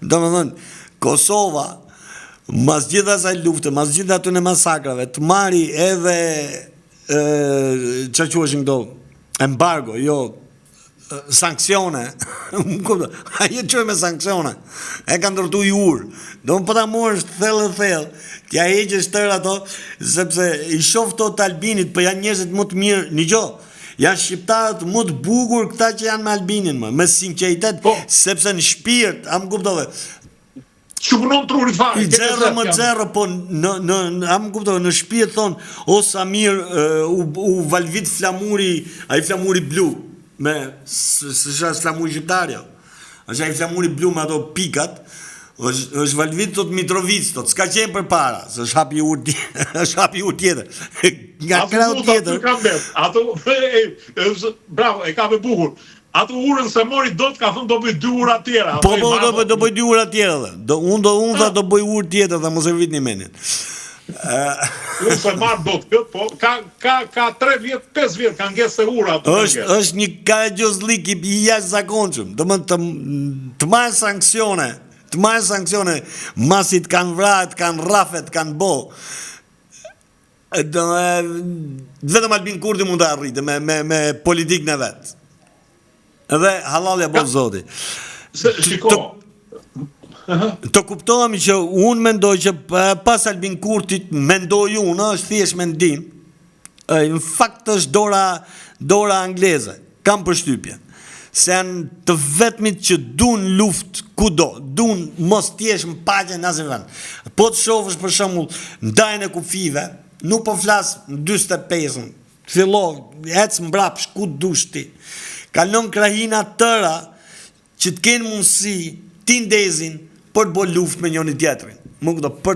Domethënë, Kosova, mas gjitha asaj lufte, mas gjitha atyne masakrave, të marri edhe që quheshin këto embargo, jo sankcione. Ajo çoj me sankcione. E kanë ndërtu i urë. Do më ta morësh thellë, t'ja heqësh tërë ato, sepse i shoh to të Albinit, po janë njerëzit më të mirë, një janë shqiptarët më të bukur këta që janë me Albinin, me sinqeritet, sepse në shpirt, a më kuptove, që punon trurit fare. I 0 po a më kuptove, në shpirt thonë, o Samir, u valvit flamuri, ai flamuri blu, me, së flamuri shqiptarja, është ai flamuri blu me ato pikat, është valvit tot Mitrovic, tot s'ka qenë për para, se është hapi ur tjetër. Nga krau tjetër. Ato, bravo, e ka me bukur. Ato urën se mori do të ka thënë do bëj 2 ura tjera. Po, do bëj 2 ura tjera dhe. Unë do bëj urë tjetër dhe mos e vit një menin. Unë se marrë do të këtë, po ka 3 vjetë, 5 vjetë, ka ngesë e ura. është një karajgjozlik i jashtëzakonshëm. Të marrë sankcione, masit kanë vrarë, kanë rafet, kanë bo. Vetëm Albin Kurti mund të arritë me politikën e vetë. Edhe halalja bo zoti. Shiko. Të kuptohemi që unë mendoj që pas Albin Kurtit, mendoj unë, është thjesht mendim, në fakt është dora angleze, kam përshtypjen. Se janë të vetmit që dun luft kudo, dun mos t'jesh më paqe në asnjë vend. Po të shohësh për shembull ndajën e kufive, nuk po flas në 45-ën. Fillo, ec mbrapsh ku dush ti. Kalon krahina tëra që të kenë mundësi ti ndezin për të bërë luftë me njëri tjetrin. Më kupto, për